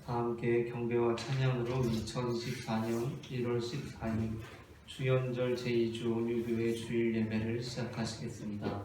다 함께 경배와 찬양으로 2024년 1월 14일 주연절 제2주 온유교회 주일 예배를 시작하시겠습니다.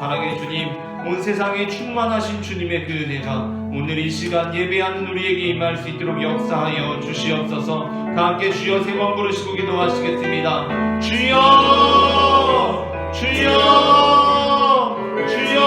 사랑의 주님, 온 세상에 충만하신 주님의 그 은혜가 오늘 이 시간 예배하는 우리에게 임할 수 있도록 역사하여 주시옵소서. 다 함께 주여 세 번 부르시고 기도하시겠습니다. 주여, 주여, 주여.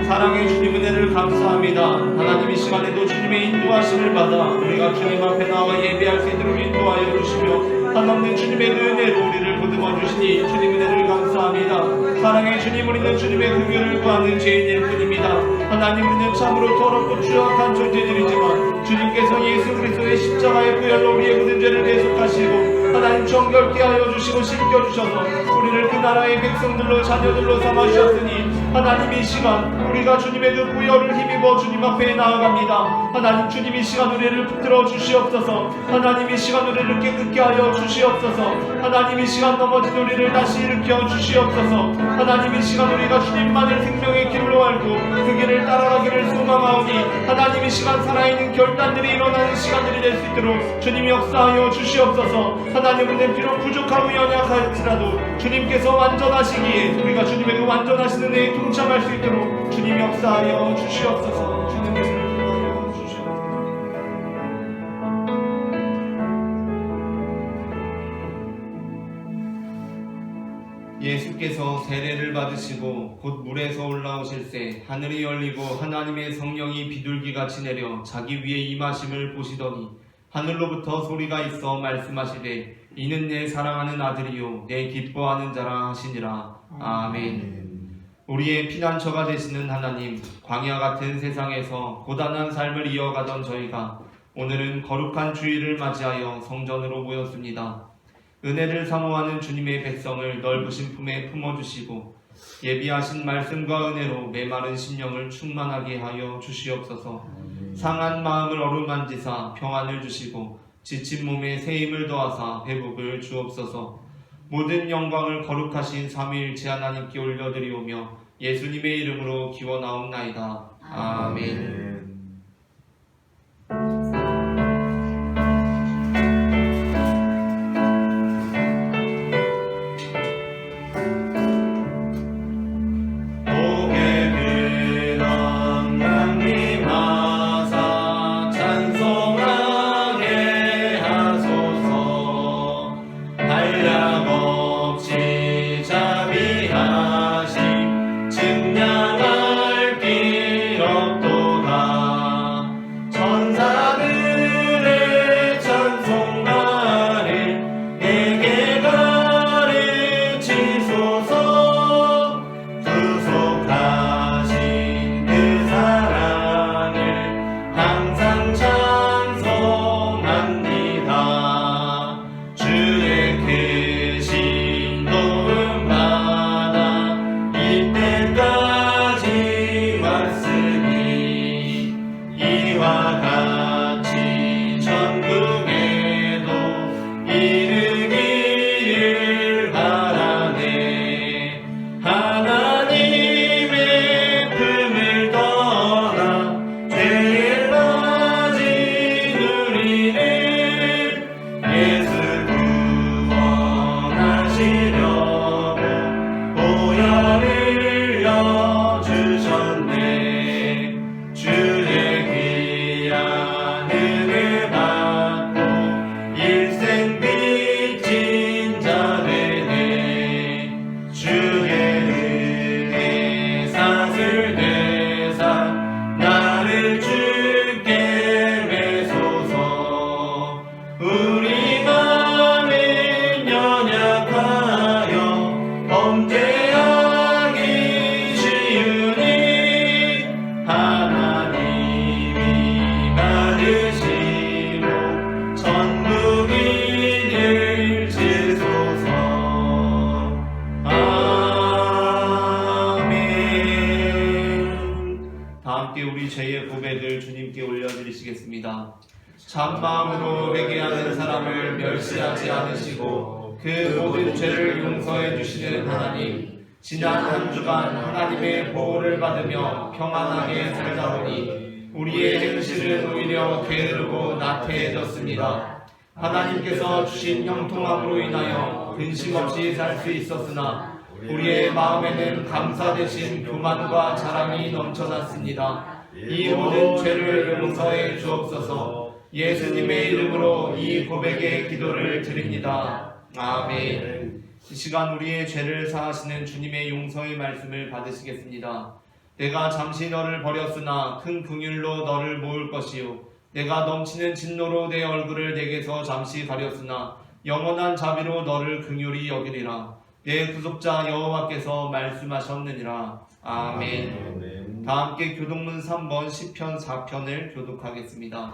사랑의 주님 은혜를 감사합니다. 하나님 이 시간에도 주님의 인도하심을 받아 우리가 주님 앞에 나와 예배할 수 있도록 인도하여 주시며 한없는 주님의 은혜로 우리를 보듬어 주시니 주님 은혜를 감사합니다. 사랑의 주님, 우리는 주님의 긍휼을 구하는 죄인일 뿐입니다. 하나님, 우리는 참으로 더럽고 추악한 존재들이지만 주님께서 예수 그리스도의 십자가의 구열로 우리의 모든 죄를 대속하시고 하나님 정결케 하여 주시고 씻겨주셔서 우리를 그 나라의 백성들로 자녀들로 삼아주셨으니 하나님 이 시간 우리가 주님의 그 구열을 힘입어 주님 앞에 나아갑니다. 하나님, 주님 이 시간 우리를 붙들어 주시옵소서. 하나님 이 시간 우리를 깨끗게 하여 주시옵소서. 하나님 이 시간 넘어진 우리를 다시 일으켜 주시옵소서. 하나님 이 시간 우리가 주님만을 생명의 길로 알고 그 길을 따라가기를 소망하오니 하나님 이 시간 살아있는 결단들이 일어나는 시간들이 될 수 있도록 주님 역사하여 주시옵소서. 하나님, 우리는 비록 부족하고 연약할지라도 주님께서 완전하시기에 우리가 주님의 그 완전하신 은혜에 동참할 수 있도록 주님 역사하여 주시옵소서. 주님 역사하여 주시옵소서. 예수께서 세례를 받으시고 곧 물에서 올라오실새 하늘이 열리고 하나님의 성령이 비둘기같이 내려 자기 위에 임하심을 보시더니 하늘로부터 소리가 있어 말씀하시되 이는 내 사랑하는 아들이요 내 기뻐하는 자라 하시니라. 아멘. 우리의 피난처가 되시는 하나님, 광야 같은 세상에서 고단한 삶을 이어가던 저희가 오늘은 거룩한 주일을 맞이하여 성전으로 모였습니다. 은혜를 사모하는 주님의 백성을 넓으신 품에 품어주시고 예비하신 말씀과 은혜로 메마른 심령을 충만하게 하여 주시옵소서. 상한 마음을 어루만지사 평안을 주시고 지친 몸에 새 힘을 더하사 회복을 주옵소서. 모든 영광을 거룩하신 삼위일체 하나님께 올려드리오며 예수님의 이름으로 기원하옵나이다. 아멘. 참마음으로 회개하는 사람을 멸시하지 않으시고 그 모든 죄를 용서해 주시는 하나님, 지난 한 주간 하나님의 보호를 받으며 평안하게 살다 보니 우리의 행실은 오히려 게으르고 나태해졌습니다. 하나님께서 주신 형통함으로 인하여 근심 없이 살 수 있었으나 우리의 마음에는 감사 대신 교만과 자랑이 넘쳐났습니다. 이 모든 죄를 용서해 주옵소서. 예수님의 이름으로 이 고백의 기도를 드립니다. 아멘. 이 시간 우리의 죄를 사하시는 주님의 용서의 말씀을 받으시겠습니다. 내가 잠시 너를 버렸으나 큰 긍휼로 너를 모을 것이요 내가 넘치는 진노로 내 얼굴을 내게서 잠시 가렸으나 영원한 자비로 너를 긍휼히 여기리라. 내 구속자 여호와께서 말씀하셨느니라. 아멘. 다 함께 교독문 3번 시편 4편을 교독하겠습니다.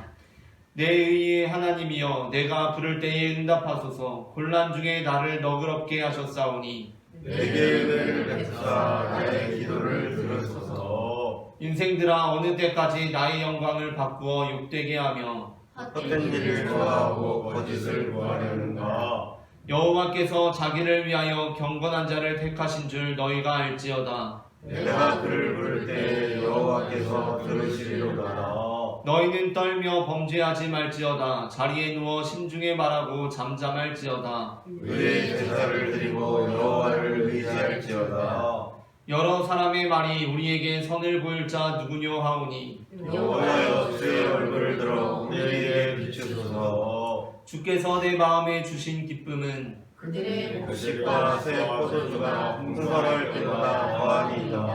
내 의의 하나님이여 내가 부를 때에 응답하소서. 곤란 중에 나를 너그럽게 하셨사오니 내게 은혜를 베푸사 나의 기도를 들으소서. 인생들아 어느 때까지 나의 영광을 바꾸어 욕되게 하며 헛된 일을 좋아하고 거짓을 구하려는가. 여호와께서 자기를 위하여 경건한 자를 택하신 줄 너희가 알지어다. 내가 그를 부를 때 여호와께서 들으시리로다. 너희는 떨며 범죄하지 말지어다. 자리에 누워 심중에 말하고 잠잠할지어다. 의의 제사를 드리고 여호와를 의지할지어다. 여러 사람의 말이 우리에게 선을 보일 자 누구뇨 하오니 여호와여 주의 얼굴을 들어 우리에게 비추소서. 주께서 내 마음에 주신 기쁨은 그들의 곡식과 새 포도주가 풍성할 때보다 더하니이다.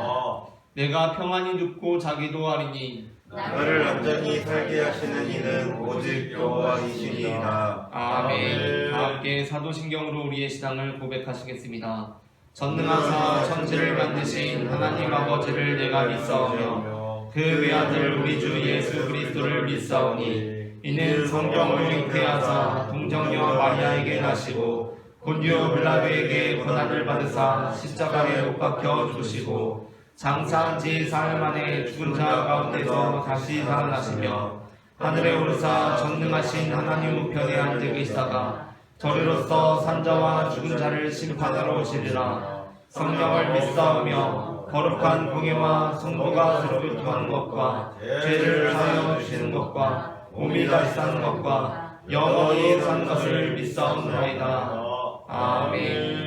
내가 평안히 눕고 자기도 하리니 나를 완전히 살게 하시는 이는 오직 여호와이시니이다. 아멘. 다 함께 사도신경으로 우리의 신앙을 고백하시겠습니다. 전능하사 천지를 만드신 하나님 아버지를 내가 믿사오며 그 외아들 우리 주 예수 그리스도를 믿사오니 이는 성경을 잉태하사 동정녀 마리아에게 나시고 본디오 빌라도에게 고난을 받으사 십자가에 못 박혀 죽으시고 장사한 지 사흘 만에 죽은 자 가운데서 다시 살아나시며 하늘에 오르사 전능하신 하나님 우편에 앉아 계시다가 저리로서 산자와 죽은 자를 심판하러 오시리라. 성령을 믿사오며 거룩한 공예와 성도가 서로 교통하는 것과 죄를 사하여 주시는 것과 몸이 다시 사는 것과 영원히 사는 것을 믿사옵나이다. 아멘.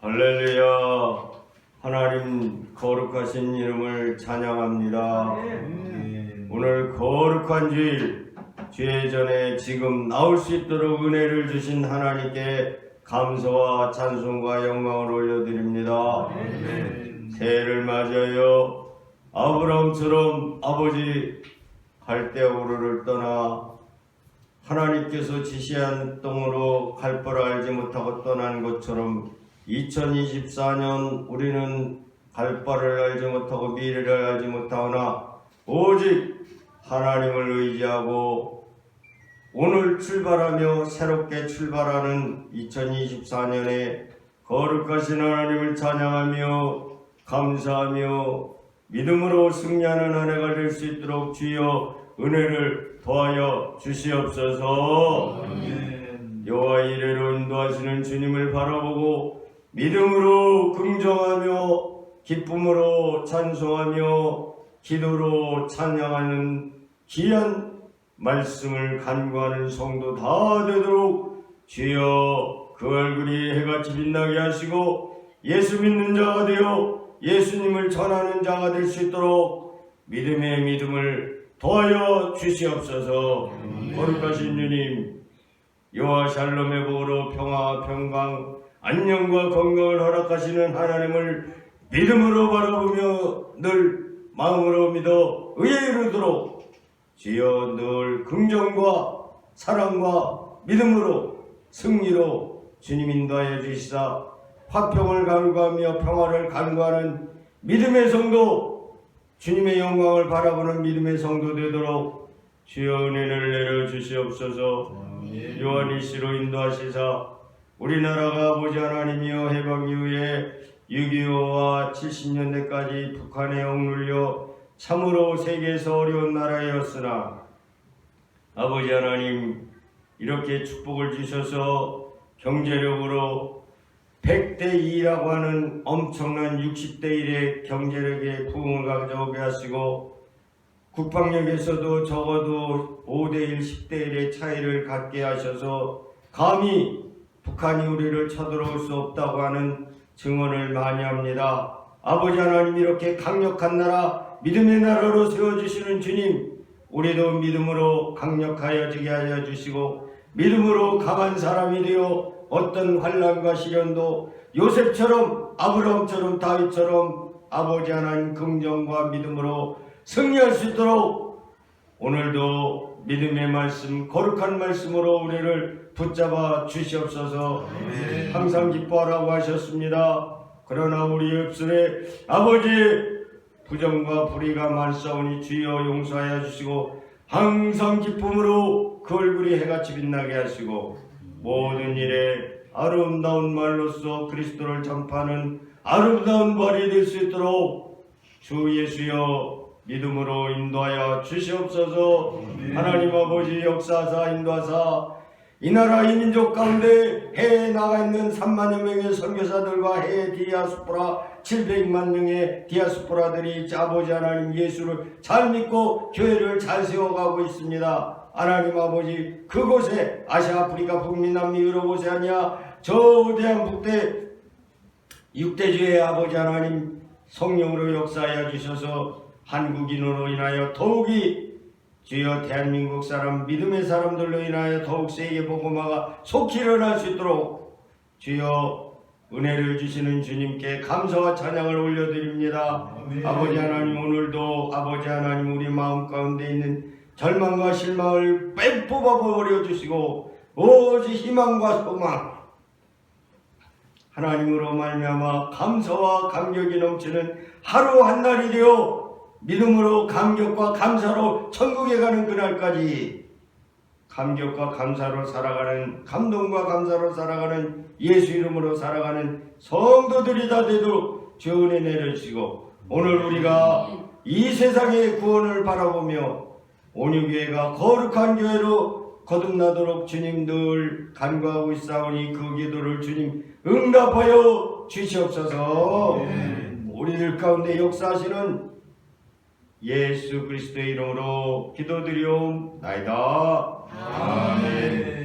할렐루야. 하나님 거룩하신 이름을 찬양합니다. 오늘 거룩한 주일 주의 전에 지금 나올 수 있도록 은혜를 주신 하나님께 감사와 찬송과 영광을 올려드립니다. 새해를 맞이하여 아브라함처럼 아버지 갈대우르를 떠나 하나님께서 지시한 땅으로 갈 바를 알지 못하고 떠난 것처럼 2024년 우리는 갈 바를 알지 못하고 미래를 알지 못하오나 오직 하나님을 의지하고 오늘 출발하며 새롭게 출발하는 2024년에 거룩하신 하나님을 찬양하며 감사하며 믿음으로 승리하는 한 해가 될 수 있도록 주여 은혜를 더하여 주시옵소서. 여호와 이레로 인도하시는 주님을 바라보고 믿음으로 긍정하며 기쁨으로 찬송하며 기도로 찬양하는 귀한 말씀을 간구하는 성도 다 되도록 주여 그 얼굴이 해같이 빛나게 하시고 예수 믿는 자가 되어 예수님을 전하는 자가 될 수 있도록 믿음의 믿음을 더하여 주시옵소서. 거룩하신 주님, 여호와 샬롬의 복으로 평화, 평강, 안녕과 건강을 허락하시는 하나님을 믿음으로 바라보며 늘 마음으로 믿어 의에 이르도록 주여 늘 긍정과 사랑과 믿음으로 승리로 주님 인도하여 주시사 화평을 간구하며 평화를 간구하는 믿음의 성도, 주님의 영광을 바라보는 믿음의 성도 되도록 주여 은혜를 내려 주시옵소서. 요한일시로 인도하시사 우리나라가 아버지 하나님이여 해방 이후에 6.25와 70년대까지 북한에 억눌려 참으로 세계에서 어려운 나라였으나 아버지 하나님 이렇게 축복을 주셔서 경제력으로 100대 2라고 하는 엄청난 60대 1의 경제력의 부흥을 가져오게 하시고 국방력에서도 적어도 5대 1, 10대 1의 차이를 갖게 하셔서 감히 북한이 우리를 쳐들어올 수 없다고 하는 증언을 많이 합니다. 아버지 하나님 이렇게 강력한 나라, 믿음의 나라로 세워주시는 주님, 우리도 믿음으로 강력하여 지게 하여 주시고 믿음으로 강한 사람이 되어 어떤 환난과 시련도 요셉처럼 아브라함처럼 다윗처럼 아버지 하나님 긍정과 믿음으로 승리할 수 있도록 오늘도 믿음의 말씀, 거룩한 말씀으로 우리를 붙잡아 주시옵소서. 항상 기뻐하라고 하셨습니다. 그러나 우리 입술에 아버지의 부정과 불의가 많사오니 주여 용서하여 주시고 항상 기쁨으로 그 얼굴이 해같이 빛나게 하시고 모든 일에 아름다운 말로써 그리스도를 전파하는 아름다운 발이 될 수 있도록 주 예수여 믿음으로 인도하여 주시옵소서. 하나님 아버지 역사하사 인도하사 이 나라 이 민족 가운데 해에 나가 있는 3만여 명의 선교사들과 해외 디아스포라 700만 명의 디아스포라들이 아버지 하나님 예수를 잘 믿고 교회를 잘 세워가고 있습니다. 하나님 아버지 그곳에 아시아 아프리카 북미 남미 유럽 오세아니아 저 대한북대 6대주의 아버지 하나님 성령으로 역사하여 주셔서 한국인으로 인하여 더욱이 주여 대한민국 사람 믿음의 사람들로 인하여 더욱 세계 복음화가 속히 일어날 수 있도록 주여 은혜를 주시는 주님께 감사와 찬양을 올려드립니다. 아버지 하나님 오늘도 아버지 하나님 우리 마음 가운데 있는 절망과 실망을 빼 뽑아버려 주시고 오직 희망과 소망 하나님으로 말미암아 감사와 감격이 넘치는 하루 한 날이 되어 믿음으로 감격과 감사로 천국에 가는 그날까지 감격과 감사로 살아가는 감동과 감사로 살아가는 예수 이름으로 살아가는 성도들이 다 되도록 주 은혜 내려주시고 오늘 우리가 이 세상의 구원을 바라보며 온유교회가 거룩한 교회로 거듭나도록 주님 늘 간구하고 있사오니 그 기도를 주님 응답하여 주시옵소서. 우리들 가운데 역사하시는 예수 그리스도의 이름으로 기도드리옵나이다. 아멘.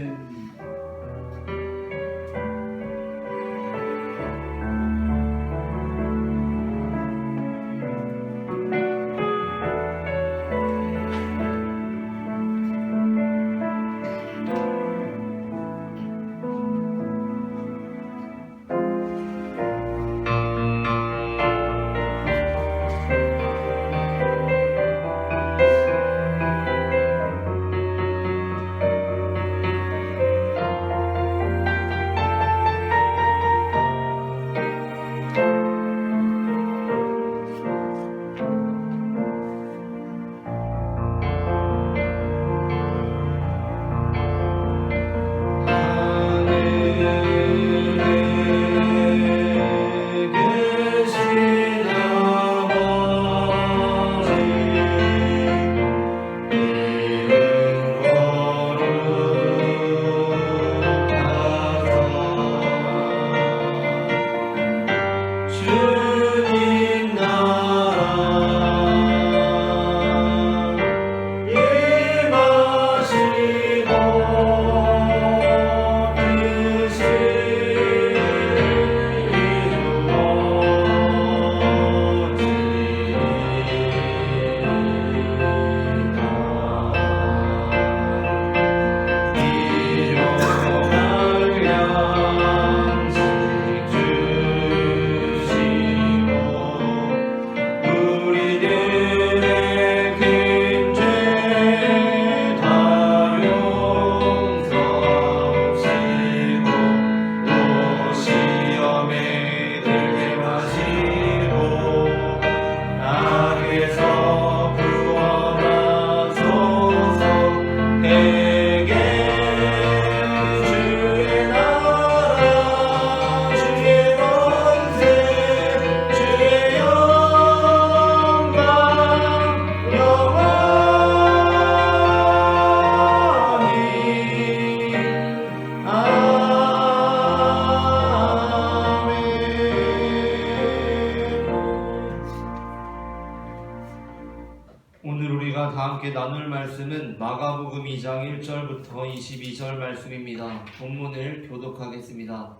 오늘 우리가 다 함께 나눌 말씀은 마가복음 2장 1절부터 22절 말씀입니다. 본문을 교독하겠습니다.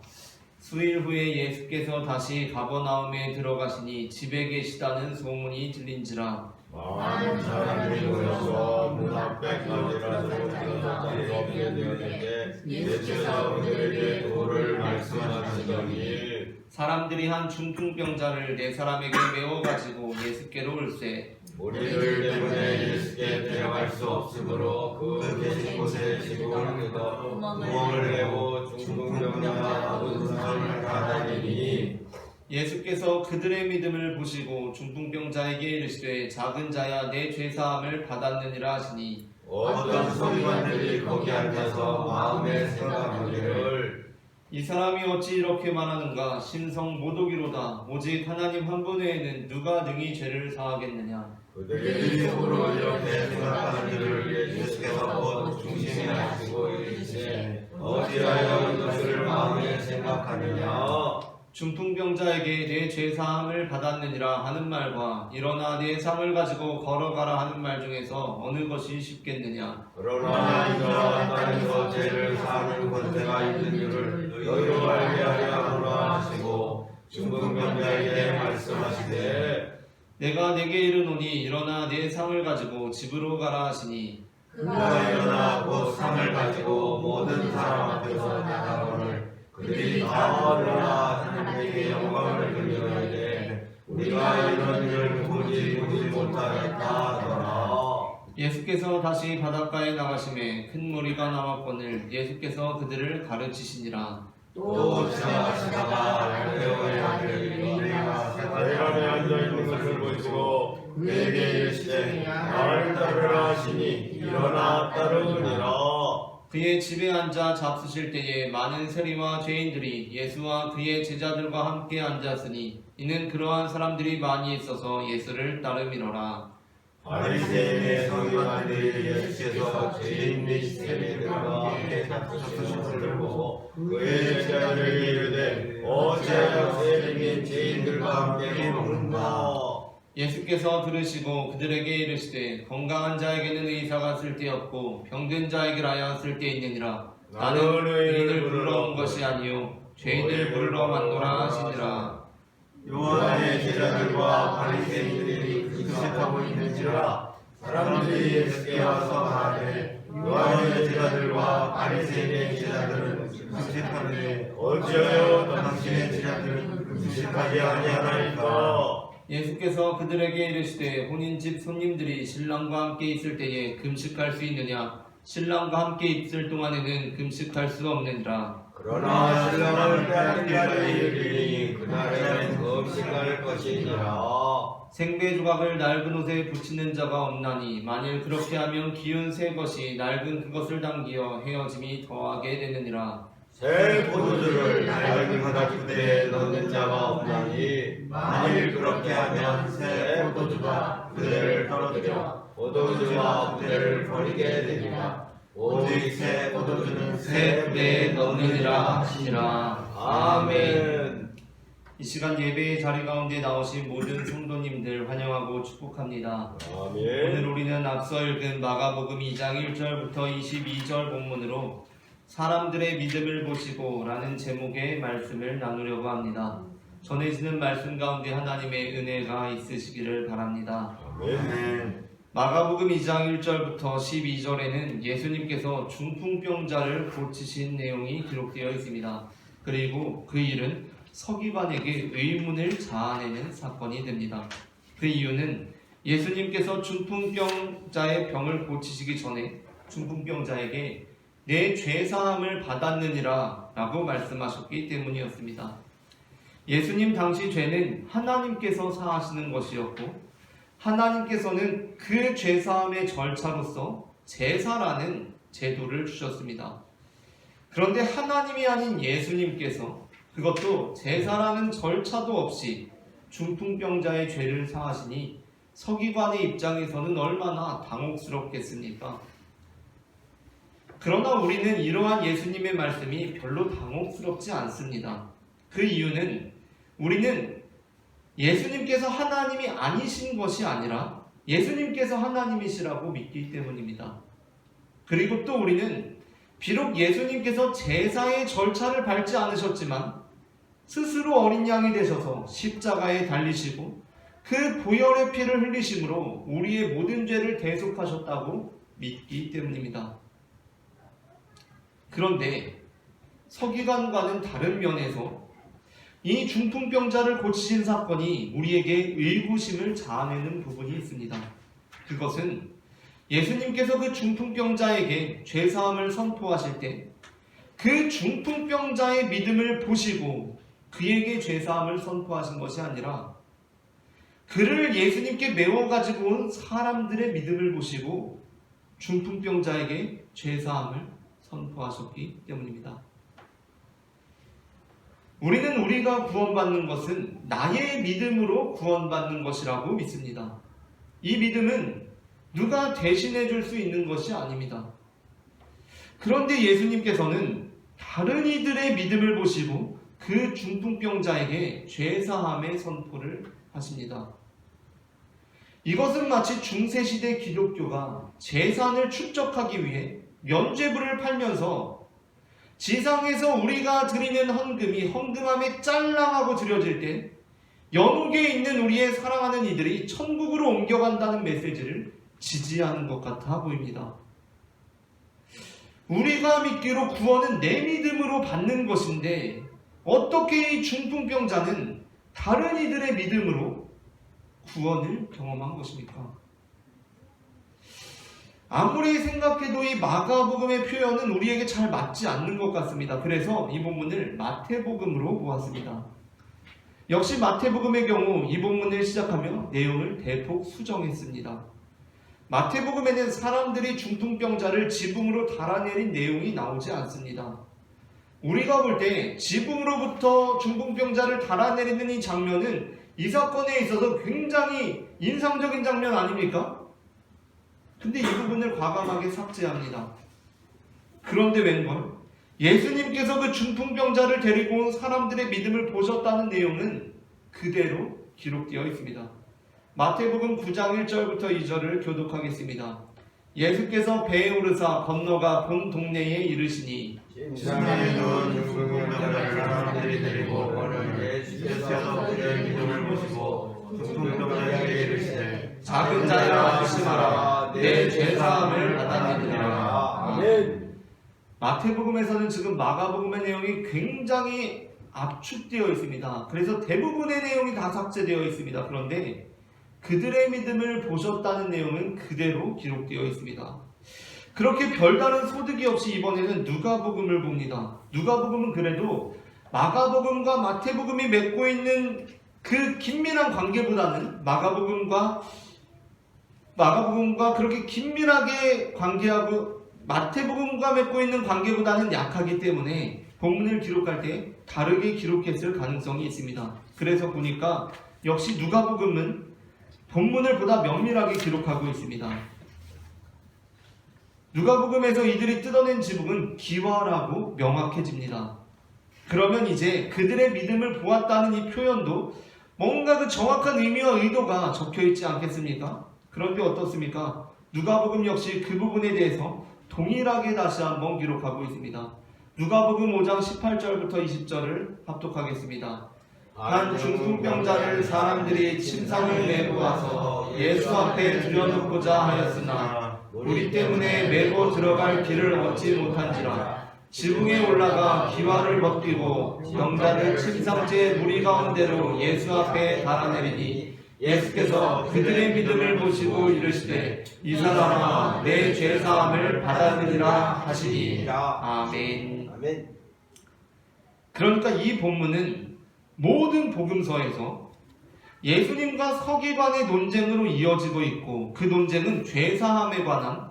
수일 후에 예수께서 다시 가버나움에 들어가시니 집에 계시다는 소문이 들린지라. 많은 사람들이 모여서 문 앞에 가지라도 들어가지 없게 되었는데 예수께서 그들에게 도를 말씀하시더니 사람들이 한 중풍병자를 네 사람에게 메워 가지고 예수께로 올세. 우리들 때문에 예수께 데려갈 수 없으므로 그 계신 곳에 지붕을 뜯어 구멍을 내고 중풍병자가 모든 사람을 가다니니 예수께서 그들의 믿음을 보시고 중풍병자에게 이르시되 작은 자야 내 죄사함을 받았느니라 하시니 어떤 서기관들이 거기 앉아서 마음에 생각하기를 이 사람이 어찌 이렇게 말하는가? 심성 모독이로다. 오직 하나님 한 분 외에는 누가 능히 죄를 사하겠느냐? 그들이 속으로 이렇게 생각하는 줄을 예수께서 곧 중심에 하시고 이르시되 어찌하여 이것을 마음에 생각하느냐. 중풍병자에게 내 죄사함을 받았느니라 하는 말과 일어나 내 상을 가지고 걸어가라 하는 말 중에서 어느 것이 쉽겠느냐? 그러나 이와 땅에서 죄를 사하는 권세가 있는 줄을 너희로 알게 하려 하노라 하시고 중풍병자에게 말씀하시되 내가 내게 이르노니 일어나 내 상을 가지고 집으로 가라 하시니 그가 일어나 곧 상을 가지고 모든 사람 앞에서 나가거늘 그들이 다 일어나 하나님께 영광을 돌리려는데 우리가 이런 일을 보지 못하겠다 하더라. 예수께서 다시 바닷가에 나가심에 큰 무리가 나왔거늘 예수께서 그들을 가르치시니라. 또 지나가시다가 갈대오에 앉으리가 대란에 앉아있는 것을 보시고 그에게 이르시되 나를 따르라 하시니 일어나 따르니라. 그의 집에 앉아 잡수실 때에 많은 세리와 죄인들이 예수와 그의 제자들과 함께 앉았으니 이는 그러한 사람들이 많이 있어서 예수를 따름이로라. 바리새인의 서기관들이 예수께서 죄인 및 세리들과 함께 잡수신 것을 보고 그의 제자들에게 이르되 어찌하여 세리 및 죄인들과 함께 먹는가. 예수께서 들으시고 그들에게 이르시되 건강한 자에게는 의사가 쓸데없고 병든 자에게라야 쓸데있느니라. 나는 의인을 부르러 온 것이 아니요 죄인을 부르러 왔노라 하시니라. 요한의 제자들과 바리새인들이 금식하고 있는지라 사람들이 예수께 와서 말하되 요한의 제자들과 바리새인의 제자들은 금식하는데 어찌하여 당신의 제자들은 금식하지 아니하나이까. 예수께서 그들에게 이르시되 혼인집 손님들이 신랑과 함께 있을 때에 금식할 수 있느냐? 신랑과 함께 있을 동안에는 금식할 수 없느니라. 그러나 신랑을 빼앗긴 날이 이르리니 그날에는 금식할 것이니라. 생배 조각을 낡은 옷에 붙이는 자가 없나니 만일 그렇게 하면 기운 새 것이 낡은 그것을 당기어 헤어짐이 더하게 되느니라. 새 포도주를 낡은 가죽대에 넣는 자가 없나니 만일 그렇게 하면 새 포도주가 그대를 떨어뜨려 포도주와 그대를 버리게 되리라. 오직 새 포도주는 새 부대에 넣느니라 하시니라. 아멘. 이 시간 예배의 자리 가운데 나오신 모든 성도님들 환영하고 축복합니다. 오늘 아멘. 우리는 앞서 읽은 마가복음 2장 1절부터 22절 본문으로 사람들의 믿음을 보시고 라는 제목의 말씀을 나누려고 합니다. 전해지는 말씀 가운데 하나님의 은혜가 있으시기를 바랍니다. 아멘. 마가복음 2장 1절부터 12절에는 예수님께서 중풍병자를 고치신 내용이 기록되어 있습니다. 그리고 그 일은 서기관에게 의문을 자아내는 사건이 됩니다. 그 이유는 예수님께서 중풍병자의 병을 고치시기 전에 중풍병자에게 내 죄사함을 받았느니라 라고 말씀하셨기 때문이었습니다. 예수님 당시 죄는 하나님께서 사하시는 것이었고 하나님께서는 그 죄사함의 절차로서 제사라는 제도를 주셨습니다. 그런데 하나님이 아닌 예수님께서 그것도 제사라는 절차도 없이 중풍병자의 죄를 사하시니 서기관의 입장에서는 얼마나 당혹스럽겠습니까? 그러나 우리는 이러한 예수님의 말씀이 별로 당혹스럽지 않습니다. 그 이유는 우리는 예수님께서 하나님이 아니신 것이 아니라 예수님께서 하나님이시라고 믿기 때문입니다. 그리고 또 우리는 비록 예수님께서 제사의 절차를 밟지 않으셨지만 스스로 어린 양이 되셔서 십자가에 달리시고 그 보혈의 피를 흘리심으로 우리의 모든 죄를 대속하셨다고 믿기 때문입니다. 그런데 서기관과는 다른 면에서 이 중풍병자를 고치신 사건이 우리에게 의구심을 자아내는 부분이 있습니다. 그것은 예수님께서 그 중풍병자에게 죄사함을 선포하실 때 그 중풍병자의 믿음을 보시고 그에게 죄사함을 선포하신 것이 아니라 그를 예수님께 메워가지고 온 사람들의 믿음을 보시고 중풍병자에게 죄사함을 선포하셨기 때문입니다. 우리는 우리가 구원받는 것은 나의 믿음으로 구원받는 것이라고 믿습니다. 이 믿음은 누가 대신해 줄 수 있는 것이 아닙니다. 그런데 예수님께서는 다른 이들의 믿음을 보시고 그 중풍병자에게 죄사함의 선포를 하십니다. 이것은 마치 중세시대 기독교가 재산을 축적하기 위해 면죄부를 팔면서 지상에서 우리가 드리는 헌금이 헌금함에 짤랑하고 드려질 때 연옥에 있는 우리의 사랑하는 이들이 천국으로 옮겨간다는 메시지를 지지하는 것 같아 보입니다. 우리가 믿기로 구원은 내 믿음으로 받는 것인데 어떻게 이 중풍병자는 다른 이들의 믿음으로 구원을 경험한 것입니까? 아무리 생각해도 이 마가복음의 표현은 우리에게 잘 맞지 않는 것 같습니다. 그래서 이 본문을 마태복음으로 보았습니다. 역시 마태복음의 경우 이 본문을 시작하며 내용을 대폭 수정했습니다. 마태복음에는 사람들이 중풍병자를 지붕으로 달아내린 내용이 나오지 않습니다. 우리가 볼 때 지붕으로부터 중풍병자를 달아내리는 이 장면은 이 사건에 있어서 굉장히 인상적인 장면 아닙니까? 근데 이 부분을 과감하게 삭제합니다. 그런데 웬걸? 예수님께서 그 중풍병자를 데리고 온 사람들의 믿음을 보셨다는 내용은 그대로 기록되어 있습니다. 마태복음 9장 1절부터 2절을 교독하겠습니다. 예수께서 배에 오르사 건너가 본 동네에 이르시니 지상에 누운 중풍병자를 사람들이 데리고 오는데 주께서 그들의 믿음을 보시고 중풍병자에게 이르시되 작은 자야 안심하라 내 죄사함을 받았느니라. 아멘. 마태복음에서는 지금 마가복음의 내용이 굉장히 압축되어 있습니다. 그래서 대부분의 내용이 다 삭제되어 있습니다. 그런데 그들의 믿음을 보셨다는 내용은 그대로 기록되어 있습니다. 그렇게 별다른 소득이 없이 이번에는 누가복음을 봅니다. 누가복음은 그래도 마가복음과 마태복음이 맺고 있는 그 긴밀한 관계보다는 마가복음과 그렇게 긴밀하게 관계하고 마태복음과 맺고 있는 관계보다는 약하기 때문에 본문을 기록할 때 다르게 기록했을 가능성이 있습니다. 그래서 보니까 역시 누가복음은 본문을 보다 면밀하게 기록하고 있습니다. 누가복음에서 이들이 뜯어낸 지붕은 기와라고 명확해집니다. 그러면 이제 그들의 믿음을 보았다는 이 표현도 뭔가 그 정확한 의미와 의도가 적혀있지 않겠습니까? 그런데 어떻습니까? 누가복음 역시 그 부분에 대해서 동일하게 다시 한번 기록하고 있습니다. 누가복음 5장 18절부터 20절을 합독하겠습니다. 한 중풍병자를 사람들이 침상을 메고 와서 예수 앞에 들여놓고자 하였으나 우리 때문에 메고 들어갈 길을 얻지 못한지라 지붕에 올라가 기와를 벗기고 병자를 침상째 무리 가운데로 예수 앞에 달아내리니 예수께서 그들의 믿음을 보시고 이르시되 이 사람아 내 죄사함을 받았느니라 하시니 아멘. 아멘. 그러니까 이 본문은 모든 복음서에서 예수님과 서기관의 논쟁으로 이어지고 있고 그 논쟁은 죄사함에 관한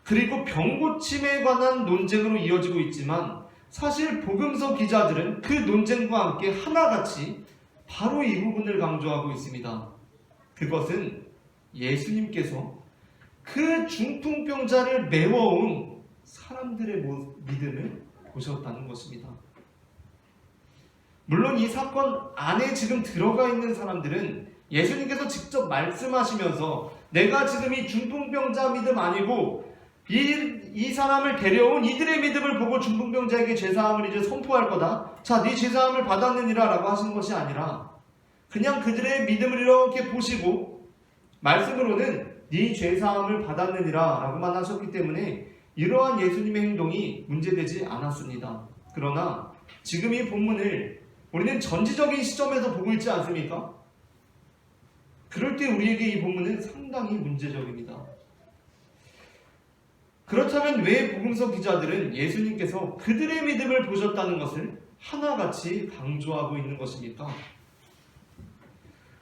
그리고 병고침에 관한 논쟁으로 이어지고 있지만 사실 복음서 기자들은 그 논쟁과 함께 하나같이 바로 이 부분을 강조하고 있습니다. 그것은 예수님께서 그 중풍병자를 메워온 사람들의 믿음을 보셨다는 것입니다. 물론 이 사건 안에 지금 들어가 있는 사람들은 예수님께서 직접 말씀하시면서 내가 지금 이 중풍병자 믿음 아니고 이 사람을 데려온 이들의 믿음을 보고 중풍병자에게 죄사함을 이제 선포할 거다. 자, 네 죄사함을 받았느니라 라고 하신 것이 아니라 그냥 그들의 믿음을 이렇게 보시고 말씀으로는 네 죄사함을 받았느니라 라고만 하셨기 때문에 이러한 예수님의 행동이 문제되지 않았습니다. 그러나 지금 이 본문을 우리는 전지적인 시점에서 보고 있지 않습니까? 그럴 때 우리에게 이 본문은 상당히 문제적입니다. 그렇다면 왜 복음서 기자들은 예수님께서 그들의 믿음을 보셨다는 것을 하나같이 강조하고 있는 것입니까?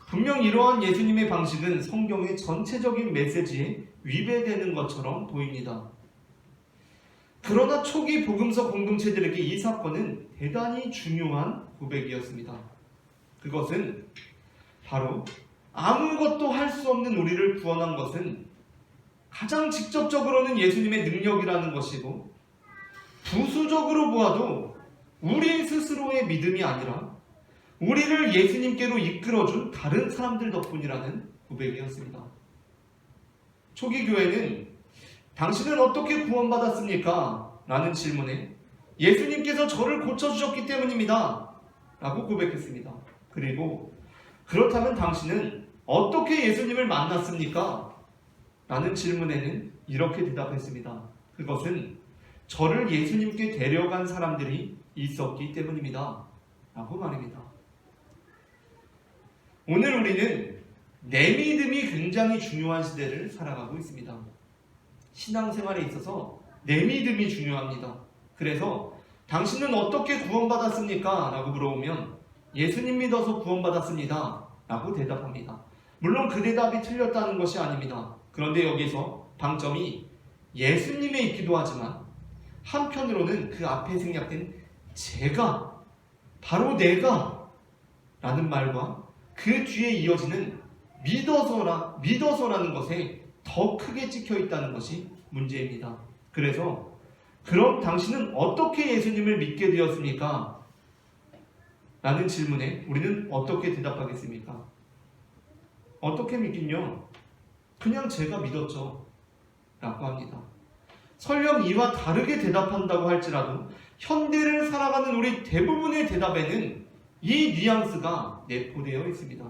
분명 이러한 예수님의 방식은 성경의 전체적인 메시지에 위배되는 것처럼 보입니다. 그러나 초기 복음서 공동체들에게 이 사건은 대단히 중요한 고백이었습니다. 그것은 바로 아무것도 할 수 없는 우리를 구원한 것은 가장 직접적으로는 예수님의 능력이라는 것이고 부수적으로 보아도 우리 스스로의 믿음이 아니라 우리를 예수님께로 이끌어준 다른 사람들 덕분이라는 고백이었습니다. 초기 교회는 당신은 어떻게 구원받았습니까? 라는 질문에 예수님께서 저를 고쳐주셨기 때문입니다. 라고 고백했습니다. 그리고 그렇다면 당신은 어떻게 예수님을 만났습니까? 라는 질문에는 이렇게 대답했습니다. 그것은 저를 예수님께 데려간 사람들이 있었기 때문입니다. 라고 말입니다. 오늘 우리는 내 믿음이 굉장히 중요한 시대를 살아가고 있습니다. 신앙생활에 있어서 내 믿음이 중요합니다. 그래서 당신은 어떻게 구원받았습니까? 라고 물어보면 예수님 믿어서 구원받았습니다. 라고 대답합니다. 물론 그 대답이 틀렸다는 것이 아닙니다. 그런데 여기서 방점이 예수님에 있기도 하지만 한편으로는 그 앞에 생략된 제가, 바로 내가 라는 말과 그 뒤에 이어지는 믿어서라는 것에 더 크게 찍혀 있다는 것이 문제입니다. 그래서 그럼 당신은 어떻게 예수님을 믿게 되었습니까? 라는 질문에 우리는 어떻게 대답하겠습니까? 어떻게 믿긴요? 그냥 제가 믿었죠. 라고 합니다. 설령 이와 다르게 대답한다고 할지라도 현대를 살아가는 우리 대부분의 대답에는 이 뉘앙스가 내포되어 있습니다.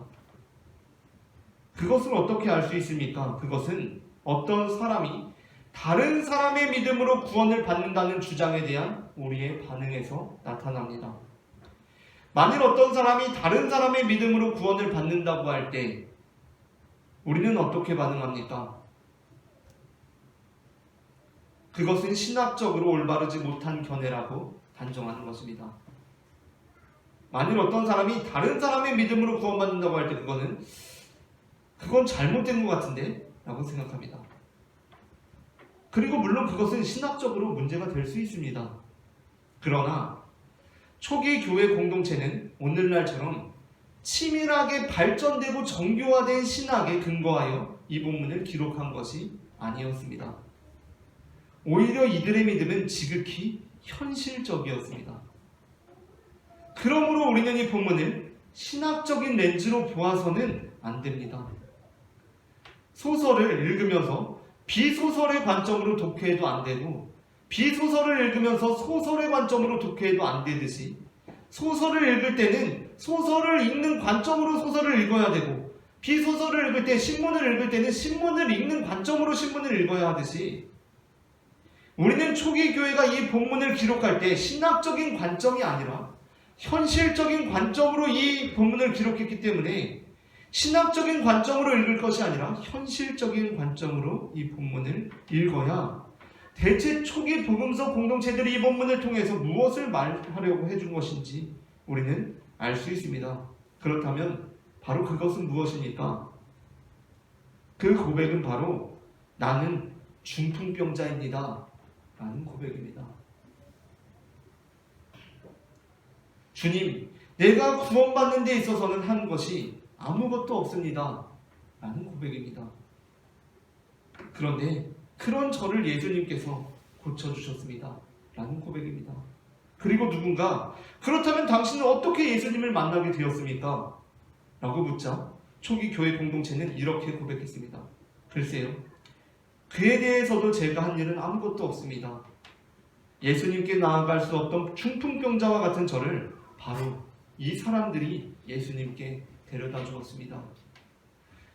그것을 어떻게 알 수 있습니까? 그것은 어떤 사람이 다른 사람의 믿음으로 구원을 받는다는 주장에 대한 우리의 반응에서 나타납니다. 만일 어떤 사람이 다른 사람의 믿음으로 구원을 받는다고 할 때 우리는 어떻게 반응합니까? 그것은 신학적으로 올바르지 못한 견해라고 단정하는 것입니다. 만일 어떤 사람이 다른 사람의 믿음으로 구원받는다고 할 때 그건 잘못된 것 같은데? 라고 생각합니다. 그리고 물론 그것은 신학적으로 문제가 될 수 있습니다. 그러나 초기 교회 공동체는 오늘날처럼 치밀하게 발전되고 정교화된 신학에 근거하여 이 본문을 기록한 것이 아니었습니다. 오히려 이들의 믿음은 지극히 현실적이었습니다. 그러므로 우리는 이 본문을 신학적인 렌즈로 보아서는 안 됩니다. 소설을 읽으면서 비소설의 관점으로 독해해도 안 되고 비소설을 읽으면서 소설의 관점으로 독해해도 안 되듯이 소설을 읽을 때는 소설을 읽는 관점으로 소설을 읽어야 되고 비소설을 읽을 때 신문을 읽을 때는 신문을 읽는 관점으로 신문을 읽어야 하듯이 우리는 초기 교회가 이 본문을 기록할 때 신학적인 관점이 아니라 현실적인 관점으로 이 본문을 기록했기 때문에 신학적인 관점으로 읽을 것이 아니라 현실적인 관점으로 이 본문을 읽어야 대체 초기 복음서 공동체들이 이 본문을 통해서 무엇을 말하려고 해준 것인지 우리는 알 수 있습니다. 그렇다면 바로 그것은 무엇입니까? 그 고백은 바로 나는 중풍병자입니다 라는 고백입니다. 주님, 내가 구원받는 데 있어서는 한 것이 아무것도 없습니다 라는 고백입니다. 그런데 그런 저를 예수님께서 고쳐주셨습니다 라는 고백입니다. 그리고 누군가 그렇다면 당신은 어떻게 예수님을 만나게 되었습니까? 라고 묻자 초기 교회 공동체는 이렇게 고백했습니다. 글쎄요, 그에 대해서도 제가 한 일은 아무것도 없습니다. 예수님께 나아갈 수 없던 중풍병자와 같은 저를 바로 이 사람들이 예수님께 데려다 주었습니다.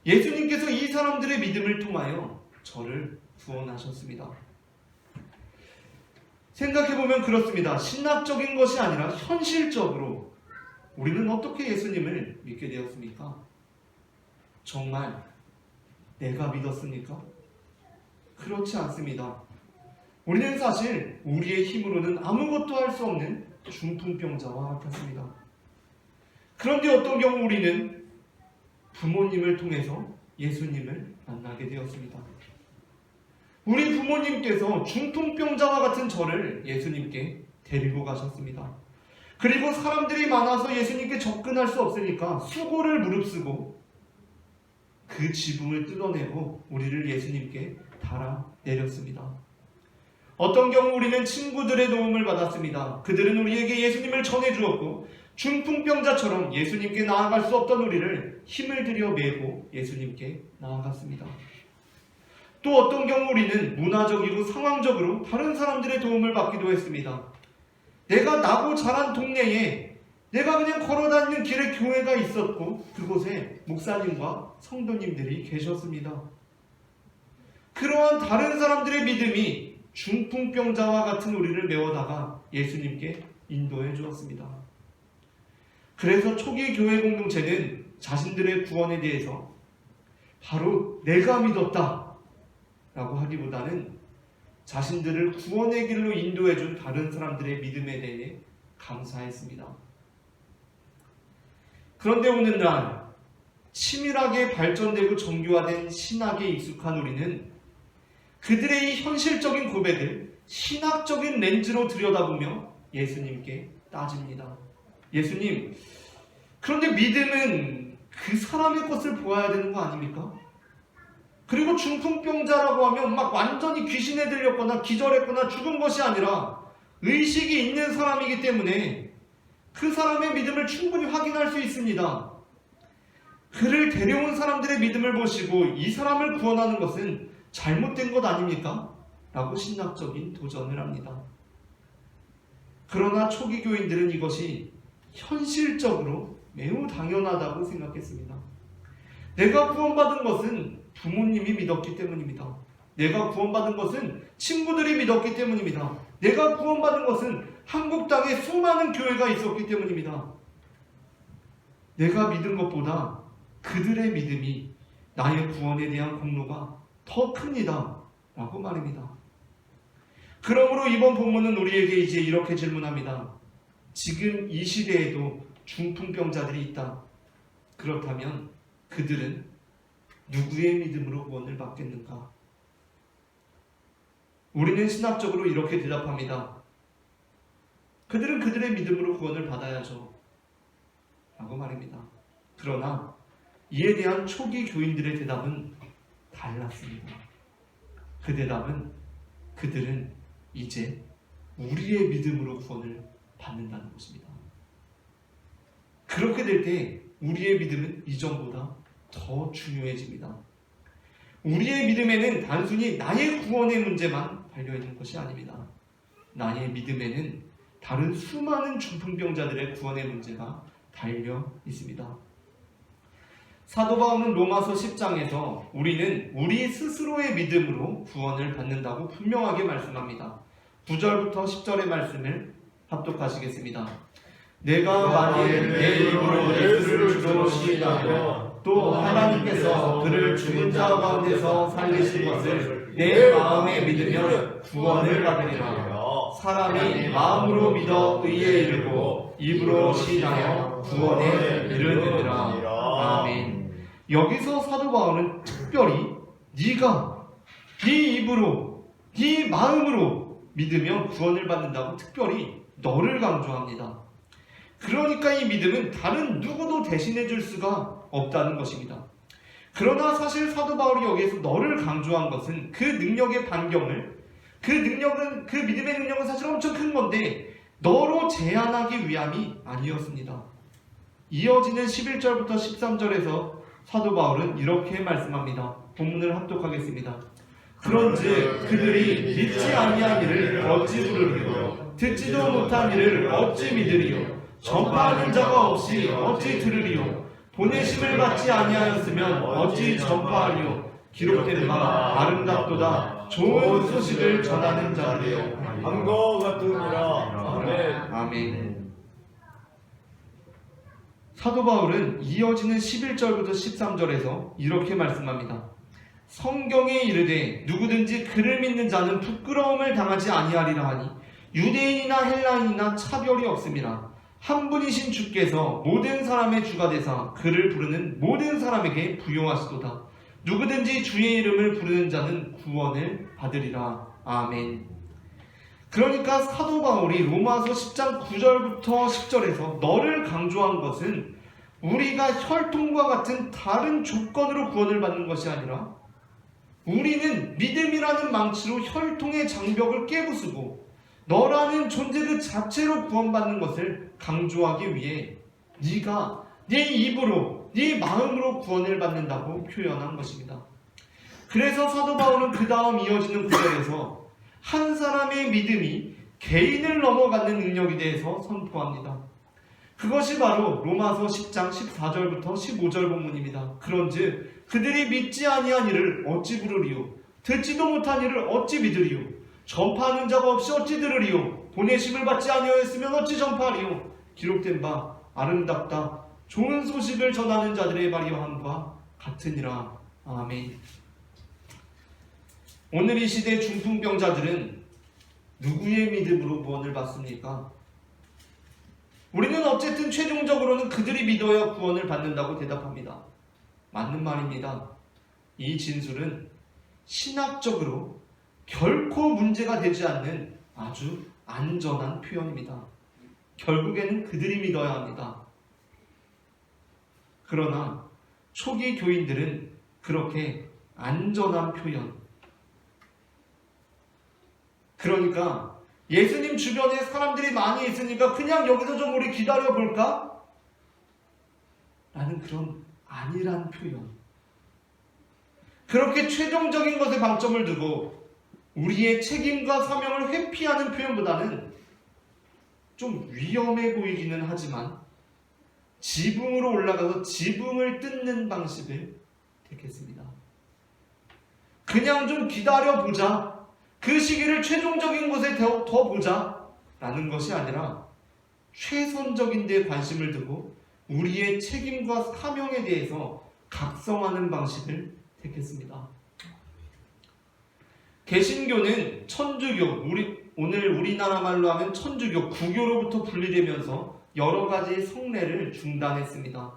예수님께서 이 사람들의 믿음을 통하여 저를 구원하셨습니다. 생각해보면 그렇습니다. 신학적인 것이 아니라 현실적으로 우리는 어떻게 예수님을 믿게 되었습니까? 정말 내가 믿었습니까? 그렇지 않습니다. 우리는 사실 우리의 힘으로는 아무것도 할 수 없는 중풍병자와 같았습니다. 그런데 어떤 경우 우리는 부모님을 통해서 예수님을 만나게 되었습니다. 우리 부모님께서 중풍병자와 같은 저를 예수님께 데리고 가셨습니다. 그리고 사람들이 많아서 예수님께 접근할 수 없으니까 수고를 무릅쓰고 그 지붕을 뜯어내고 우리를 예수님께 달아내렸습니다. 어떤 경우 우리는 친구들의 도움을 받았습니다. 그들은 우리에게 예수님을 전해주었고 중풍병자처럼 예수님께 나아갈 수 없던 우리를 힘을 들여 메고 예수님께 나아갔습니다. 또 어떤 경우 우리는 문화적이고 상황적으로 다른 사람들의 도움을 받기도 했습니다. 내가 나고 자란 동네에 내가 그냥 걸어다니는 길에 교회가 있었고 그곳에 목사님과 성도님들이 계셨습니다. 그러한 다른 사람들의 믿음이 중풍병자와 같은 우리를 메워다가 예수님께 인도해 주었습니다. 그래서 초기 교회 공동체는 자신들의 구원에 대해서 바로 내가 믿었다 라고 하기보다는 자신들을 구원의 길로 인도해 준 다른 사람들의 믿음에 대해 감사했습니다. 그런데 오늘날 치밀하게 발전되고 정교화된 신학에 익숙한 우리는 그들의 이 현실적인 고백을 신학적인 렌즈로 들여다보며 예수님께 따집니다. 예수님, 그런데 믿음은 그 사람의 것을 보아야 되는 거 아닙니까? 그리고 중풍병자라고 하면 막 완전히 귀신에 들렸거나 기절했거나 죽은 것이 아니라 의식이 있는 사람이기 때문에 그 사람의 믿음을 충분히 확인할 수 있습니다. 그를 데려온 사람들의 믿음을 보시고 이 사람을 구원하는 것은 잘못된 것 아닙니까? 라고 신학적인 도전을 합니다. 그러나 초기 교인들은 이것이 현실적으로 매우 당연하다고 생각했습니다. 내가 구원받은 것은 부모님이 믿었기 때문입니다. 내가 구원받은 것은 친구들이 믿었기 때문입니다. 내가 구원받은 것은 한국 땅에 수많은 교회가 있었기 때문입니다. 내가 믿은 것보다 그들의 믿음이 나의 구원에 대한 공로가 더 큽니다. 라고 말입니다. 그러므로 이번 본문은 우리에게 이제 이렇게 질문합니다. 지금 이 시대에도 중풍병자들이 있다. 그렇다면 그들은 누구의 믿음으로 구원을 받겠는가? 우리는 신학적으로 이렇게 대답합니다. 그들은 그들의 믿음으로 구원을 받아야죠. 라고 말입니다. 그러나 이에 대한 초기 교인들의 대답은 달랐습니다. 그 대답은 그들은 이제 우리의 믿음으로 구원을 받는다는 것입니다. 그렇게 될 때 우리의 믿음은 이전보다 더 중요해집니다. 우리의 믿음에는 단순히 나의 구원의 문제만 달려있는 것이 아닙니다. 나의 믿음에는 다른 수많은 중풍병자들의 구원의 문제가 달려 있습니다. 사도 바울은 로마서 10장에서 우리는 우리 스스로의 믿음으로 구원을 받는다고 분명하게 말씀합니다. 9절부터 10절의 말씀을 합독하시겠습니다. 내가 만일 내 입으로 예수를 주로 시인하며 또 하나님께서 그를 죽은 자 가운데서 살리신 것을 내 마음에 믿으면 구원을 받으리라. 사람이 마음으로 믿어 의에 이르고 입으로 시인하여 구원에 이르느니라. 아멘. 여기서 사도 바울은 특별히 네가 네 입으로 네 마음으로 믿으면 구원을 받는다고 특별히 너를 강조합니다. 그러니까 이 믿음은 다른 누구도 대신해 줄 수가 없다는 것입니다. 그러나 사실 사도 바울이 여기에서 너를 강조한 것은 그 능력의 반경을 그 믿음의 능력은 사실 엄청 큰 건데 너로 제한하기 위함이 아니었습니다. 이어지는 11절부터 13절에서 사도 바울은 이렇게 말씀합니다. 본문을 합독하겠습니다. 그런즉 그들이 믿지 아니한 이를 어찌 부르리요 듣지도 못한 이를 어찌 믿으리요 전파하는 자가 없이 어찌 들으리요 보내심을 받지 아니하였으면 어찌 전파하리요 기록된 바 아름답도다 좋은 소식을 전하는 자들이요 함과 같으니라. 아멘. 아멘. 사도 바울은 이어지는 11절부터 13절에서 이렇게 말씀합니다. 성경에 이르되 누구든지 그를 믿는 자는 부끄러움을 당하지 아니하리라 하니 유대인이나 헬라인이나 차별이 없음이라. 한 분이신 주께서 모든 사람의 주가 되사 그를 부르는 모든 사람에게 부요하시도다. 누구든지 주의 이름을 부르는 자는 구원을 받으리라. 아멘. 그러니까 사도 바울이 로마서 10장 9절부터 10절에서 너를 강조한 것은 우리가 혈통과 같은 다른 조건으로 구원을 받는 것이 아니라 우리는 믿음이라는 망치로 혈통의 장벽을 깨부수고 너라는 존재 그 자체로 구원받는 것을 강조하기 위해 네가 네 입으로 네 마음으로 구원을 받는다고 표현한 것입니다. 그래서 사도 바울은 그 다음 이어지는 구절에서 한 사람의 믿음이 개인을 넘어가는 능력에 대해서 선포합니다. 그것이 바로 로마서 10장 14절부터 15절 본문입니다. 그런즉 그들이 믿지 아니한 이를 어찌 부르리요 듣지도 못한 이를 어찌 믿으리요 전파하는 자가 없이 어찌 들으리요 보내심을 받지 아니하였으면 어찌 전파하리요 기록된 바 아름답다 좋은 소식을 전하는 자들의 발의함과 같으니라. 아멘. 오늘 이 시대 중풍병자들은 누구의 믿음으로 구원을 받습니까? 우리는 어쨌든 최종적으로는 그들이 믿어야 구원을 받는다고 대답합니다. 맞는 말입니다. 이 진술은 신학적으로 결코 문제가 되지 않는 아주 안전한 표현입니다. 결국에는 그들이 믿어야 합니다. 그러나 초기 교인들은 그렇게 안전한 표현, 그러니까 예수님 주변에 사람들이 많이 있으니까 그냥 여기서 좀 우리 기다려볼까? 라는 그런 아니란 표현, 그렇게 최종적인 것에 방점을 두고 우리의 책임과 사명을 회피하는 표현보다는 좀 위험해 보이기는 하지만 지붕으로 올라가서 지붕을 뜯는 방식을 택했습니다. 그냥 좀 기다려보자, 그 시기를 최종적인 것에 더 보자 라는 것이 아니라 최선적인 데 관심을 두고 우리의 책임과 사명에 대해서 각성하는 방식을 택했습니다. 개신교는 천주교, 오늘 우리나라 말로 하면 천주교, 구교로부터 분리되면서 여러 가지 성례를 중단했습니다.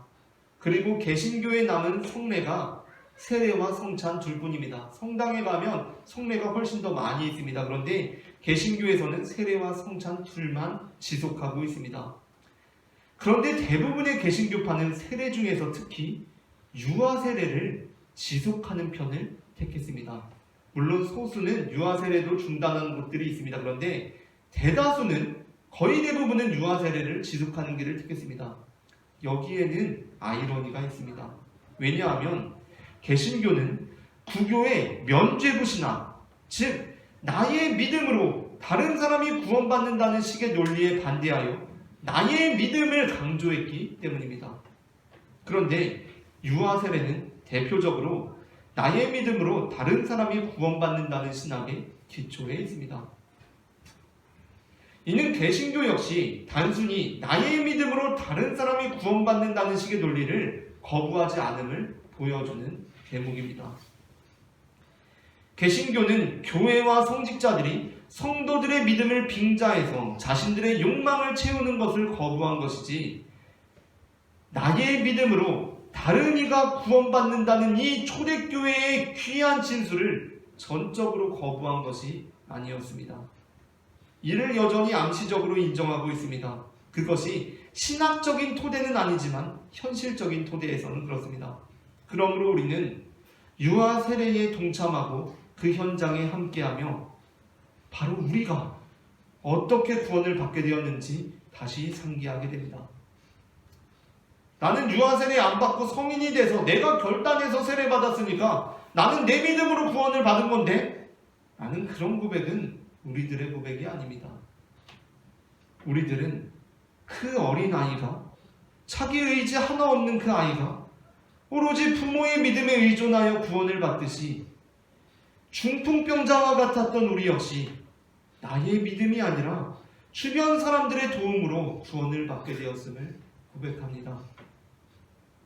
그리고 개신교에 남은 성례가 세례와 성찬 둘뿐입니다. 성당에 가면 성례가 훨씬 더 많이 있습니다. 그런데 개신교에서는 세례와 성찬 둘만 지속하고 있습니다. 그런데 대부분의 개신교파는 세례 중에서 특히 유아 세례를 지속하는 편을 택했습니다. 물론 소수는 유아 세례도 중단하는 곳들이 있습니다. 그런데 대다수는, 거의 대부분은 유아 세례를 지속하는 길을 택했습니다. 여기에는 아이러니가 있습니다. 왜냐하면 개신교는 구교의 면죄부 신앙, 즉 나의 믿음으로 다른 사람이 구원받는다는 식의 논리에 반대하여 나의 믿음을 강조했기 때문입니다. 그런데 유아 세례는 대표적으로 나의 믿음으로 다른 사람이 구원받는다는 신학의 기초에 있습니다. 이는 개신교 역시 단순히 나의 믿음으로 다른 사람이 구원받는다는 식의 논리를 거부하지 않음을 보여주는 대목입니다. 개신교는 교회와 성직자들이 성도들의 믿음을 빙자해서 자신들의 욕망을 채우는 것을 거부한 것이지, 나의 믿음으로 다른 이가 구원받는다는 이 초대교회의 귀한 진술을 전적으로 거부한 것이 아니었습니다. 이를 여전히 암시적으로 인정하고 있습니다. 그것이 신학적인 토대는 아니지만 현실적인 토대에서는 그렇습니다. 그러므로 우리는 유아 세례에 동참하고 그 현장에 함께하며 바로 우리가 어떻게 구원을 받게 되었는지 다시 상기하게 됩니다. 나는 유아 세례 안 받고 성인이 돼서 내가 결단해서 세례 받았으니까 나는 내 믿음으로 구원을 받은 건데, 라는 그런 고백은 우리들의 고백이 아닙니다. 우리들은 그 어린아이가, 자기 의지 하나 없는 그 아이가 오로지 부모의 믿음에 의존하여 구원을 받듯이 중풍병자와 같았던 우리 역시 나의 믿음이 아니라 주변 사람들의 도움으로 구원을 받게 되었음을 고백합니다.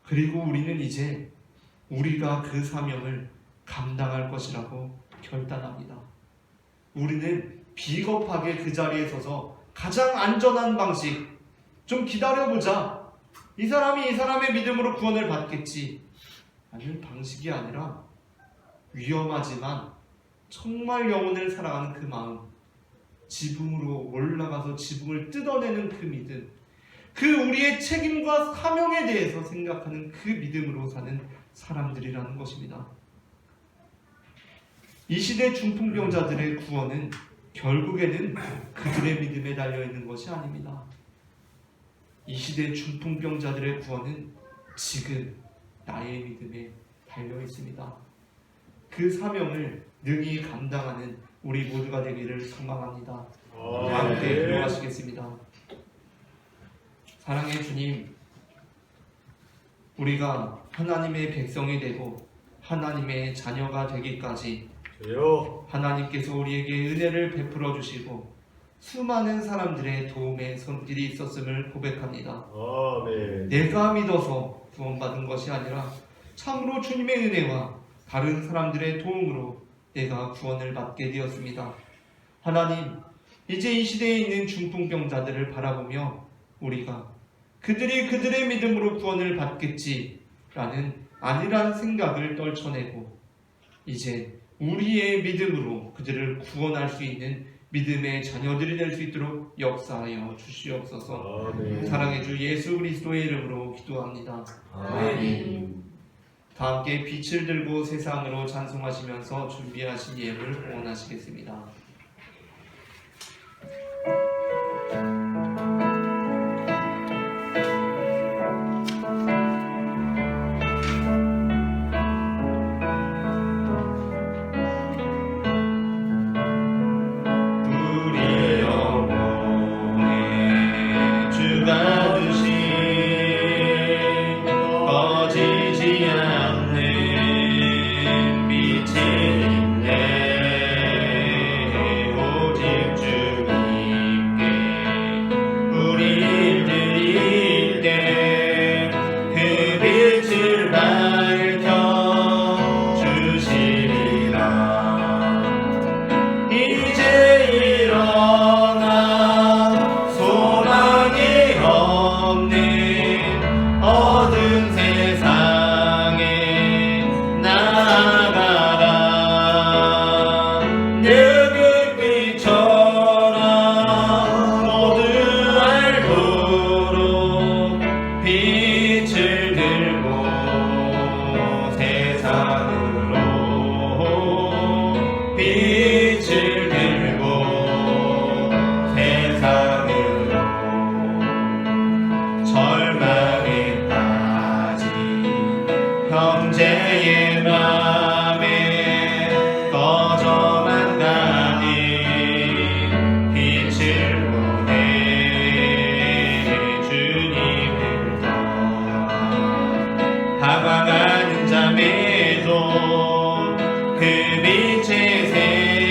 그리고 우리는 이제 우리가 그 사명을 감당할 것이라고 결단합니다. 우리는 비겁하게 그 자리에 서서 가장 안전한 방식, 좀 기다려보자, 이 사람이 이 사람의 믿음으로 구원을 받겠지 라는 방식이 아니라 위험하지만 정말 영혼을 사랑하는 그 마음, 지붕으로 올라가서 지붕을 뜯어내는 그 믿음, 그 우리의 책임과 사명에 대해서 생각하는 그 믿음으로 사는 사람들이라는 것입니다. 이 시대 중풍병자들의 구원은 결국에는 그들의 믿음에 달려있는 것이 아닙니다. 이 시대 중풍병자들의 구원은 지금 나의 믿음에 달려있습니다. 그 사명을 능히 감당하는 우리 모두가 되기를 소망합니다. 함께 기도하시겠습니다. 사랑의 주님, 우리가 하나님의 백성이 되고 하나님의 자녀가 되기까지 하나님께서 우리에게 은혜를 베풀어 주시고 수많은 사람들의 도움의 손길이 있었음을 고백합니다. 아멘. 내가 믿어서 구원받은 것이 아니라 참으로 주님의 은혜와 다른 사람들의 도움으로 내가 구원을 받게 되었습니다. 하나님, 이제 이 시대에 있는 중풍병자들을 바라보며 우리가 그들이 그들의 믿음으로 구원을 받겠지라는 안일한 생각을 떨쳐내고 이제 우리의 믿음으로 그들을 구원할 수 있는 믿음의 자녀들이 될 수 있도록 역사하여 주시옵소서. 아멘. 사랑의 주 예수 그리스도의 이름으로 기도합니다. 아멘. 다 함께 빛을 들고 세상으로 찬송하시면서 준비하신 예물 호언하시겠습니다. 다가가는 잠에도 그 빛의 새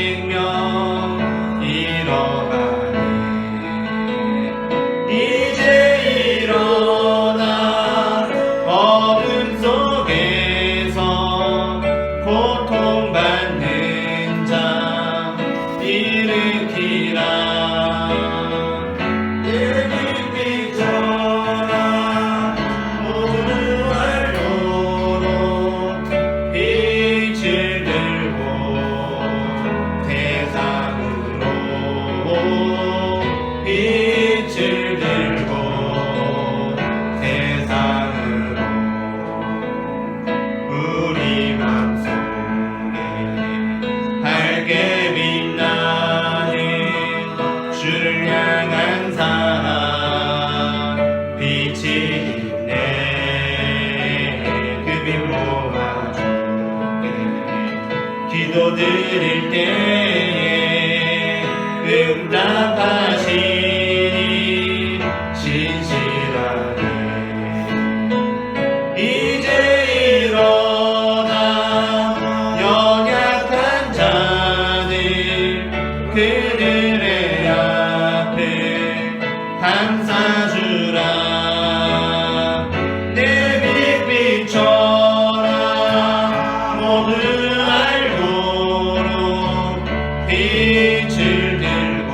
빛을 들고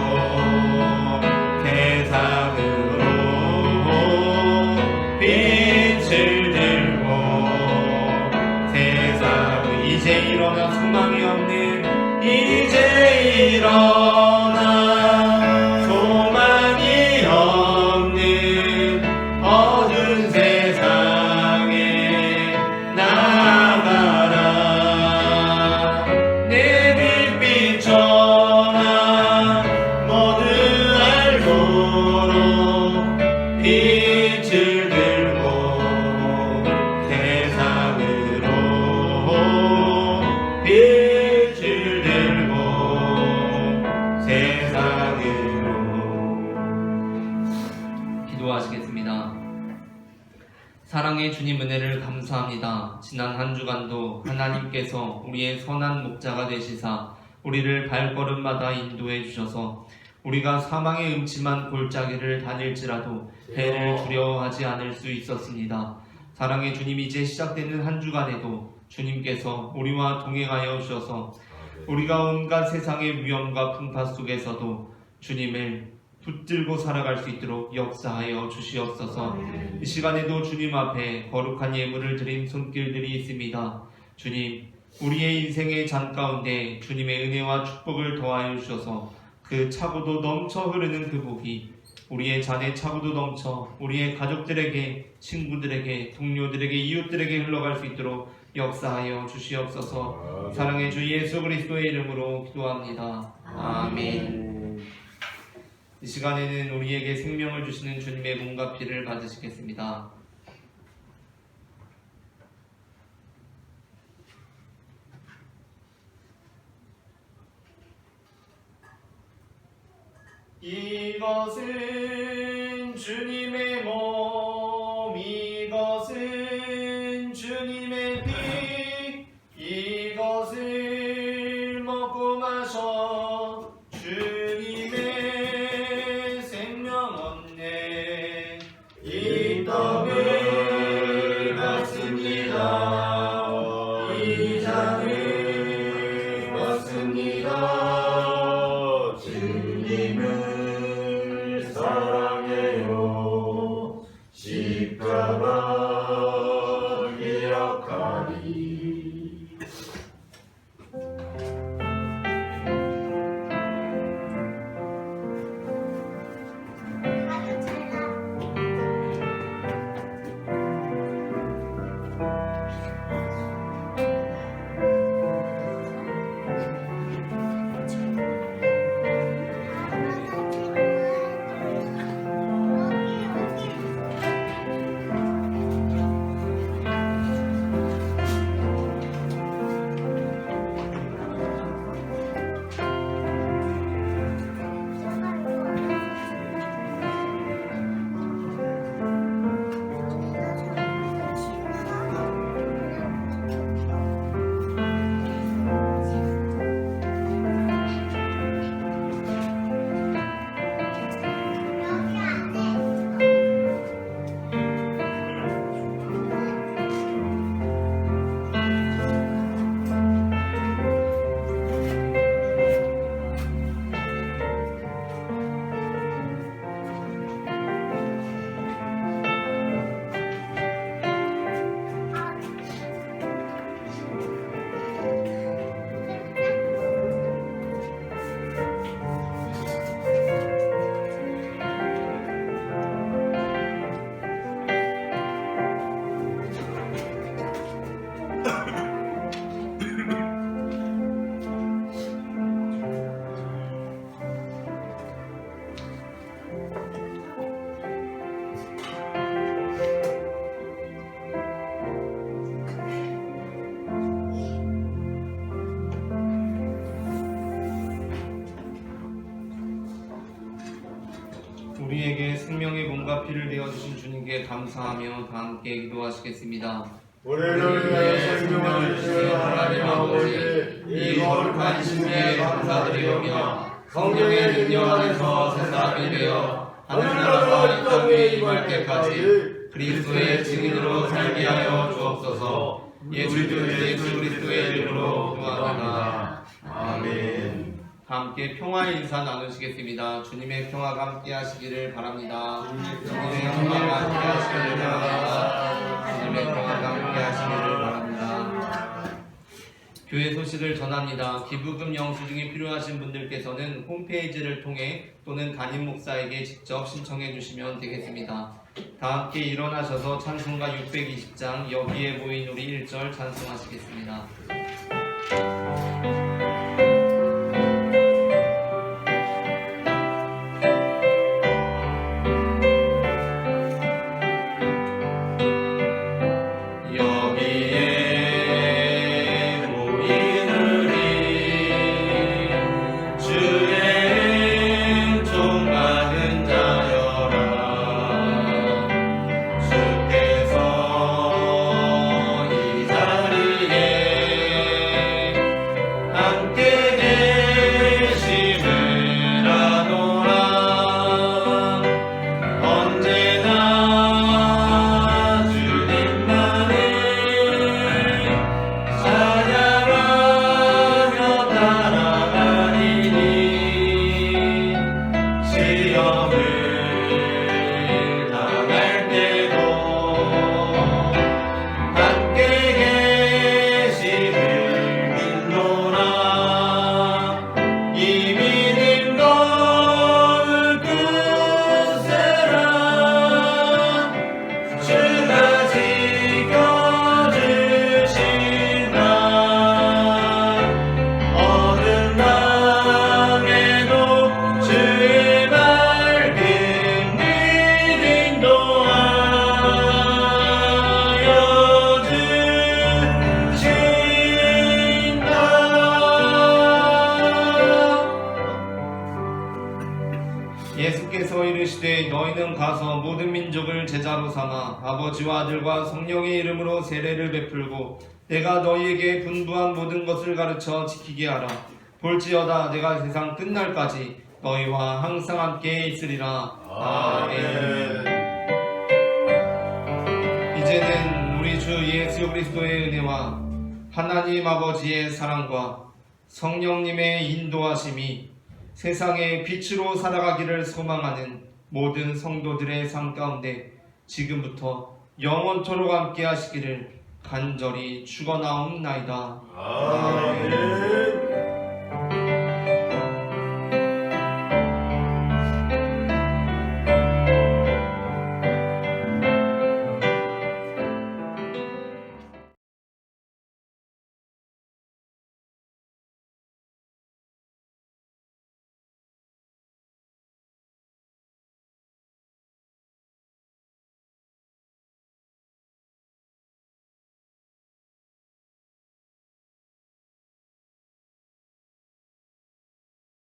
세상으로 빛을 들고 세상을 이제 일어나 소망이 없는 이제 일어나 소망이 없는 어두운 세상에 나가라 내 빛비춰라 모두 알도록 빛을 들고 세상으로 빛을 들고 세상으로. 기도하시겠습니다. 사랑의 주님 은혜를 감사합니다. 지난 한 주간도 하나님께서 우리의 선한 목자가 되시사 우리를 발걸음마다 인도해 주셔서 우리가 사망의 음침한 골짜기를 다닐지라도 해를 두려워하지 않을 수 있었습니다. 사랑의 주님, 이제 시작되는 한 주간에도 주님께서 우리와 동행하여 주셔서 우리가 온갖 세상의 위험과 풍파 속에서도 주님을 붙들고 살아갈 수 있도록 역사하여 주시옵소서. 이 시간에도 주님 앞에 거룩한 예물을 드린 손길들이 있습니다. 주님, 우리의 인생의 잔 가운데 주님의 은혜와 축복을 더하여 주셔서 그 차고도 넘쳐 흐르는 그 복이 우리의 잔에 차고도 넘쳐 우리의 가족들에게, 친구들에게, 동료들에게, 이웃들에게 흘러갈 수 있도록 역사하여 주시옵소서. 사랑의 주 예수 그리스도의 이름으로 기도합니다. 아멘. 이 시간에는 우리에게 생명을 주시는 주님의 몸과 피를 받으시겠습니다. 이것은 주님의 몸, 이것은 주님의 피, 이것을 먹고 마셔 주님의 생명 얻네. 이 떡을 받습니다. 이 잔을 받습니다. 주님을 사랑해요. 십자가 기억하리. 우리에게 생명의 몸과 피를 내어주신 주님께 감사하며 다 함께 기도하시겠습니다. 우리를 위해 생명을 주신 하나님 아버지, 이 거룩한 신비에 감사드리오며 성령의 능력 안에서 새 사람이 되어 하늘나라와 이 땅 위에 임할 때까지 그리스도의 증인으로 살게 하여 주옵소서. 예수 그리스도의 이름으로 기도합니다. 아멘. 함께 평화의 인사 나누시겠습니다. 주님의 평화가 함께 하시기를 바랍니다. 주님의 평화가 함께 하시기를 바랍니다. 주님의 평화가 함께 하시기를 바랍니다. 교회 소식을 전합니다. 기부금 영수증이 필요하신 분들께서는 홈페이지를 통해 또는 담임 목사에게 직접 신청해 주시면 되겠습니다. 다 함께 일어나셔서 찬송가 620장 여기에 모인 우리 1절 찬송하시겠습니다. 예수께서 이르시되 너희는 가서 모든 민족을 제자로 삼아 아버지와 아들과 성령의 이름으로 세례를 베풀고 내가 너희에게 분부한 모든 것을 가르쳐 지키게 하라. 볼지어다 내가 세상 끝날까지 너희와 항상 함께 있으리라. 아멘. 이제는 우리 주 예수 그리스도의 은혜와 하나님 아버지의 사랑과 성령님의 인도하심이 세상의 빛으로 살아가기를 소망하는 모든 성도들의 삶 가운데 지금부터 영원토록 함께 하시기를 간절히 축원하옵나이다. 아멘.